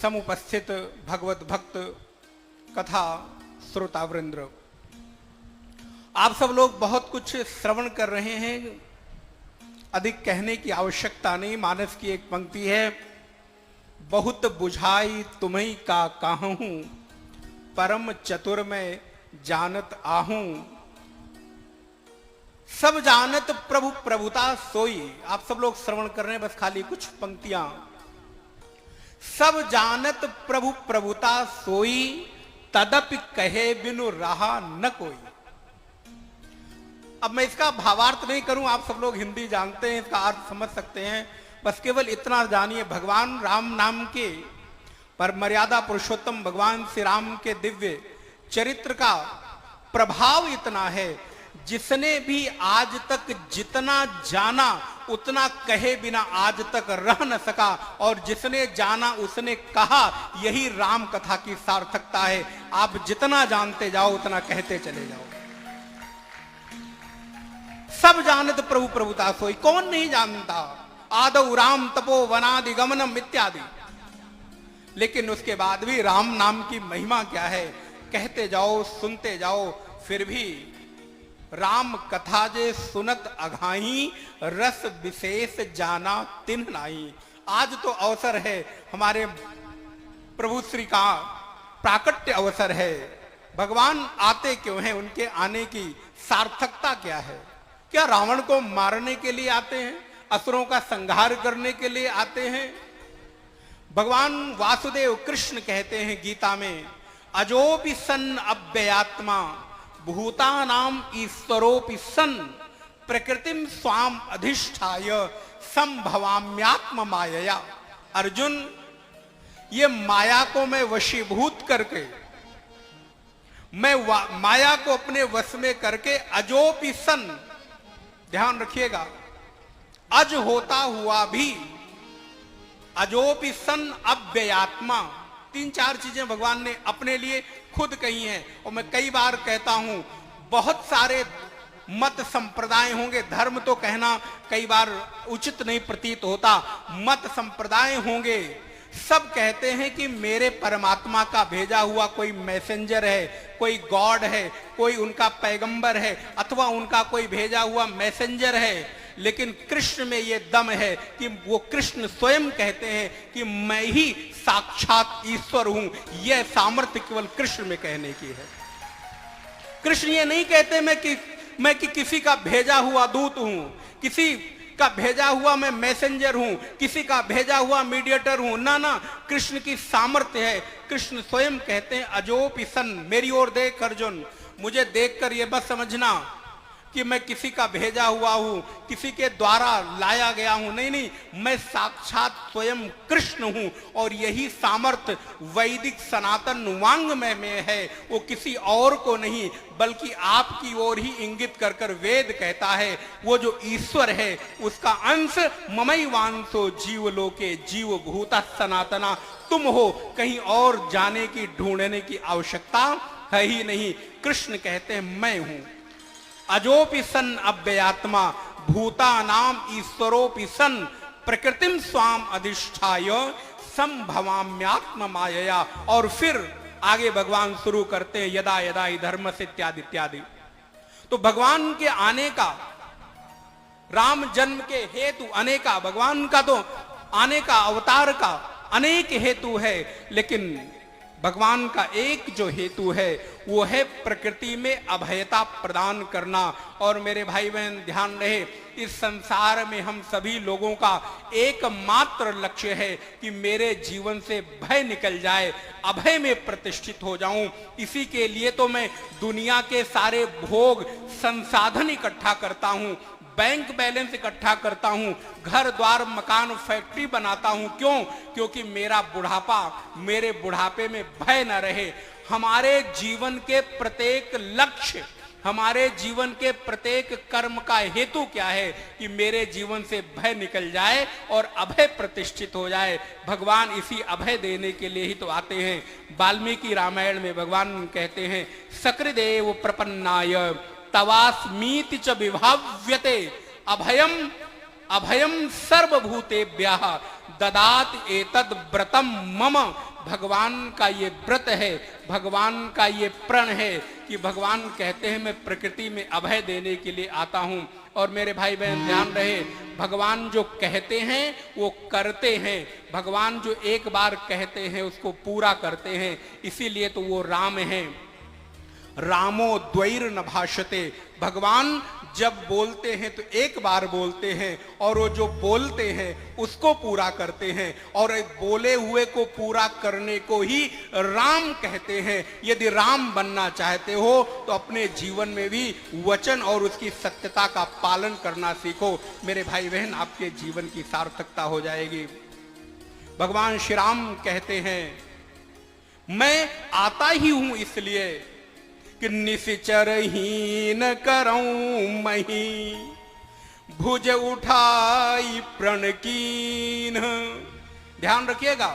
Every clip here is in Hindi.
समुपस्थित भगवत भक्त कथा श्रोतावृंद, आप सब लोग बहुत कुछ श्रवण कर रहे हैं, अधिक कहने की आवश्यकता नहीं। मानस की एक पंक्ति है, बहुत बुझाई तुम्हीं का काहूं, परम चतुर में जानत आहूं। सब जानत प्रभु प्रभुता सोई। आप सब लोग श्रवण कर रहे हैं, बस खाली कुछ पंक्तियां। सब जानत प्रभु प्रभुता सोई, तदपि कहे बिनु रहा न कोई। अब मैं इसका भावार्थ नहीं करूं, आप सब लोग हिंदी जानते हैं, इसका अर्थ समझ सकते हैं। बस केवल इतना जानिए, भगवान राम नाम के पर मर्यादा पुरुषोत्तम भगवान श्री राम के दिव्य चरित्र का प्रभाव इतना है, जिसने भी आज तक जितना जाना उतना कहे बिना आज तक रह न सका, और जिसने जाना उसने कहा। यही राम कथा की सार्थकता है। आप जितना जानते जाओ उतना कहते चले जाओ। सब जानत प्रभु प्रभुता सोई। कौन नहीं जानता आदौ राम तपो वनादि गमनम इत्यादि। लेकिन उसके बाद भी राम नाम की महिमा क्या है, कहते जाओ, सुनते जाओ। फिर भी राम कथा जे सुनत अघाई, रस विशेष जाना तिन्ह नाई। आज तो अवसर है, हमारे प्रभु श्री का प्राकट्य अवसर है। भगवान आते क्यों हैं, उनके आने की सार्थकता क्या है? क्या रावण को मारने के लिए आते हैं, असुरों का संहार करने के लिए आते हैं? भगवान वासुदेव कृष्ण कहते हैं गीता में, अजोपि सन अव्ययात्मा भूतानाम ईश्वरोपि सन, प्रकृतिम स्वाम अधिष्ठाय संभवाम्यात्म मायया। अर्जुन, ये माया को मैं वशीभूत करके, मैं माया को अपने वश में करके, अजोपि सन, ध्यान रखिएगा, अज होता हुआ भी, अजोपि सन अव्ययात्मा। तीन चार चीजें भगवान ने अपने लिए खुद कही हैं, और मैं कई बार कहता हूं, बहुत सारे मत संप्रदाय होंगे। धर्म तो कहना कई बार उचित नहीं प्रतीत होता। मत संप्रदाय होंगे, सब कहते हैं कि मेरे परमात्मा का भेजा हुआ कोई मैसेंजर है, कोई गॉड है, कोई उनका पैगंबर है, अथवा उनका कोई भेजा हुआ मैसेंजर है। लेकिन कृष्ण में यह दम है कि वो कृष्ण स्वयं कहते हैं कि मैं ही साक्षात ईश्वर हूं। यह सामर्थ्य केवल कृष्ण में कहने की है। कृष्ण ये नहीं कहते मैं किसी का भेजा हुआ दूत हूं, किसी का भेजा हुआ मैं मैसेंजर हूं, किसी का भेजा हुआ मीडिएटर हूं। ना ना, कृष्ण की सामर्थ्य है। कृष्ण स्वयं कहते हैं, अजोपि सन। मेरी ओर देख अर्जुन, मुझे देखकर यह बस समझना कि मैं किसी का भेजा हुआ हूं, किसी के द्वारा लाया गया हूं। नहीं नहीं, मैं साक्षात स्वयं कृष्ण हूं। और यही सामर्थ्य वैदिक सनातन वांग्मय में है। वो किसी और को नहीं, बल्कि आपकी ओर ही इंगित कर कर वेद कहता है। वो जो ईश्वर है उसका अंश ममैवांशो जीवलोके जीव भूता सनातना तुम हो। कहीं और जाने की, ढूंढने की आवश्यकता है ही नहीं। कृष्ण कहते हैं मैं हूं। अजोपि सन अव्ययात्मा भूतानाम ईश्वरोपि सन, प्रकृतिम स्वाम अधिष्ठाय संभवाम्यात्म मायया। और फिर आगे भगवान शुरू करते हैं, यदा यदा ही धर्म से इत्यादि इत्यादि। तो भगवान के आने का, राम जन्म के हेतु अनेका, भगवान का तो आने का, अवतार का अनेक हेतु है। लेकिन भगवान का एक जो हेतु है वो है प्रकृति में अभयता प्रदान करना। और मेरे भाई बहन ध्यान रहे, इस संसार में हम सभी लोगों का एकमात्र लक्ष्य है कि मेरे जीवन से भय निकल जाए, अभय में प्रतिष्ठित हो जाऊं। इसी के लिए तो मैं दुनिया के सारे भोग संसाधन इकट्ठा करता हूं, बैंक बैलेंस इकट्ठा करता हूं, घर द्वार मकान फैक्ट्री बनाता हूं। क्यों? क्योंकि मेरा बुढ़ापा, मेरे बुढ़ापे में भय न रहे। हमारे जीवन के प्रत्येक लक्ष्य, हमारे जीवन के प्रत्येक कर्म का हेतु क्या है कि मेरे जीवन से भय निकल जाए और अभय प्रतिष्ठित हो जाए। भगवान इसी अभय देने के लिए ही तो आते हैं। वाल्मीकि रामायण में भगवान कहते हैं, सकृदेव प्रपन्नाय तवास्मीति च विभाव्यते अभयम अभयम सर्वभूतेभ्यः ददात एतद् व्रतम मम भगवान का ये व्रत है, भगवान का ये प्रण है कि भगवान कहते हैं मैं प्रकृति में अभय देने के लिए आता हूं। और मेरे भाई बहन ध्यान रहे, भगवान जो कहते हैं वो करते हैं, भगवान जो एक बार कहते हैं उसको पूरा करते हैं, इसीलिए तो वो राम हैं। रामो द्वैर न भाषते, भगवान जब बोलते हैं तो एक बार बोलते हैं और वो जो बोलते हैं उसको पूरा करते हैं, और बोले हुए को पूरा करने को ही राम कहते हैं। यदि राम बनना चाहते हो तो अपने जीवन में भी वचन और उसकी सत्यता का पालन करना सीखो। मेरे भाई बहन, आपके जीवन की सार्थकता हो जाएगी। भगवान श्री राम कहते हैं मैं आता ही हूं इसलिए कि निश्चर हीन करऊं मही, भुज उठाई प्रण कीन। ध्यान रखिएगा,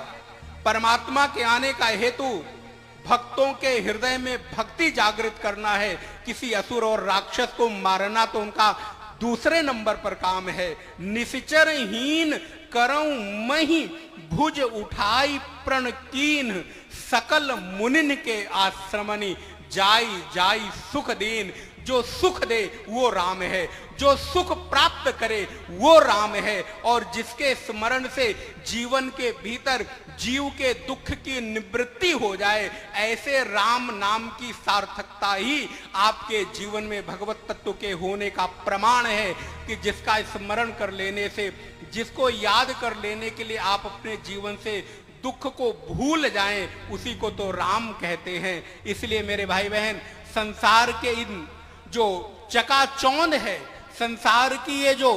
परमात्मा के आने का हेतु भक्तों के हृदय में भक्ति जागृत करना है। किसी असुर और राक्षस को मारना तो उनका दूसरे नंबर पर काम है। निश्चर हीन करऊं मही, भुज उठाई प्रण कीन, सकल मुनिन के आश्रमनि, जाई जाई सुख दीन। जो सुख दे वो राम है, जो सुख प्राप्त करे वो राम है, और जिसके स्मरण से जीवन के भीतर जीव के दुख की निवृत्ति हो जाए, ऐसे राम नाम की सार्थकता ही आपके जीवन में भगवत तत्व के होने का प्रमाण है। कि जिसका स्मरण कर लेने से, जिसको याद कर लेने के लिए आप अपने जीवन से दुख को भूल जाएं, उसी को तो राम कहते हैं। इसलिए मेरे भाई बहन, संसार के इन जो चकाचौंध है, संसार की ये जो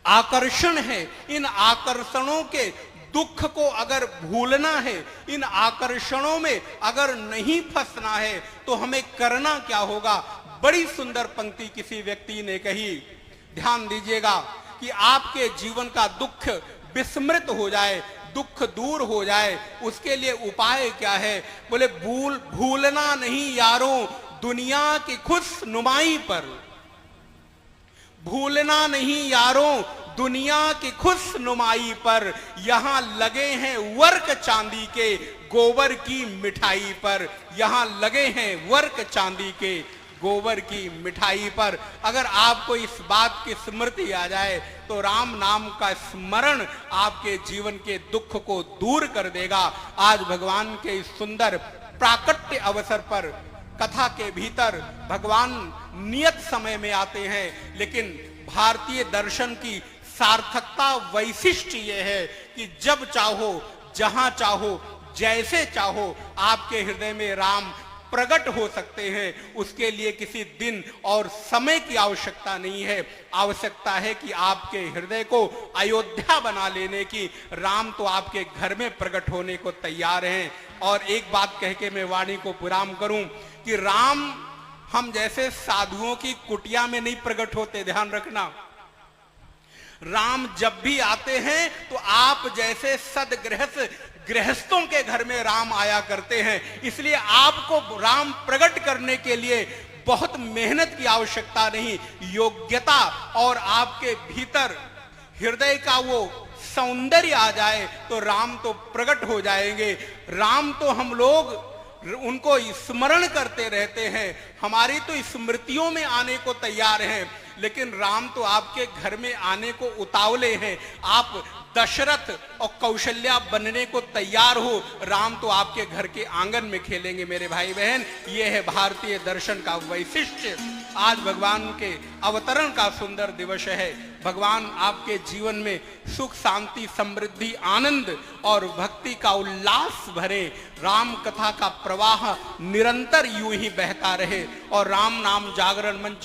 आकर्षण है, इन आकर्षणों के दुख को अगर भूलना है, इन आकर्षणों में अगर नहीं फंसना है, तो हमें करना क्या होगा। बड़ी सुंदर पंक्ति किसी व्यक्ति ने कही, ध्यान दीजिएगा, कि आपके जीवन का दुख विस्मृत हो जाए, दुख दूर हो जाए, उसके लिए उपाय क्या है। बोले भूलना नहीं यारों दुनिया की खुशनुमाई पर, भूलना नहीं यारों दुनिया की खुशनुमाई पर, यहां लगे हैं वर्क चांदी के गोबर की मिठाई पर, यहां लगे हैं वर्क चांदी के गोबर की मिठाई पर। अगर आपको इस बात की स्मृति आ जाए तो राम नाम का स्मरण आपके जीवन के दुख को दूर कर देगा। आज भगवान के इस सुंदर प्राकट्य अवसर पर कथा के भीतर भगवान नियत समय में आते हैं, लेकिन भारतीय दर्शन की सार्थकता वैशिष्ट्य यह है कि जब चाहो, जहां चाहो, जैसे चाहो, आपके हृदय में राम प्रकट हो सकते हैं। उसके लिए किसी दिन और समय की आवश्यकता नहीं है, आवश्यकता है कि आपके हृदय को अयोध्या बना लेने की। राम तो आपके घर में प्रकट होने को तैयार हैं। और एक बात कह के मैं वाणी को विराम करूं कि राम हम जैसे साधुओं की कुटिया में नहीं प्रकट होते, ध्यान रखना। राम जब भी आते हैं तो आप जैसे गृहस्थों के घर में राम आया करते हैं। इसलिए आपको राम प्रकट करने के लिए बहुत मेहनत की आवश्यकता नहीं, योग्यता और आपके भीतर हृदय का वो सौंदर्य आ जाए तो राम तो प्रकट हो जाएंगे। राम तो हम लोग उनको स्मरण करते रहते हैं, हमारी तो स्मृतियों में आने को तैयार हैं, लेकिन राम तो आपके घर में आने को उतावले हैं। आप दशरथ और कौशल्या बनने को तैयार हो, राम तो आपके घर के आंगन में खेलेंगे। मेरे भाई बहन, ये है भारतीय दर्शन का वैशिष्ट्य। आज भगवान के अवतरण का सुंदर दिवस है। भगवान आपके जीवन में सुख, शांति, समृद्धि, आनंद और भक्ति का उल्लास भरे। राम कथा का प्रवाह निरंतर यूं ही बहता रहे और राम नाम जागरण मंच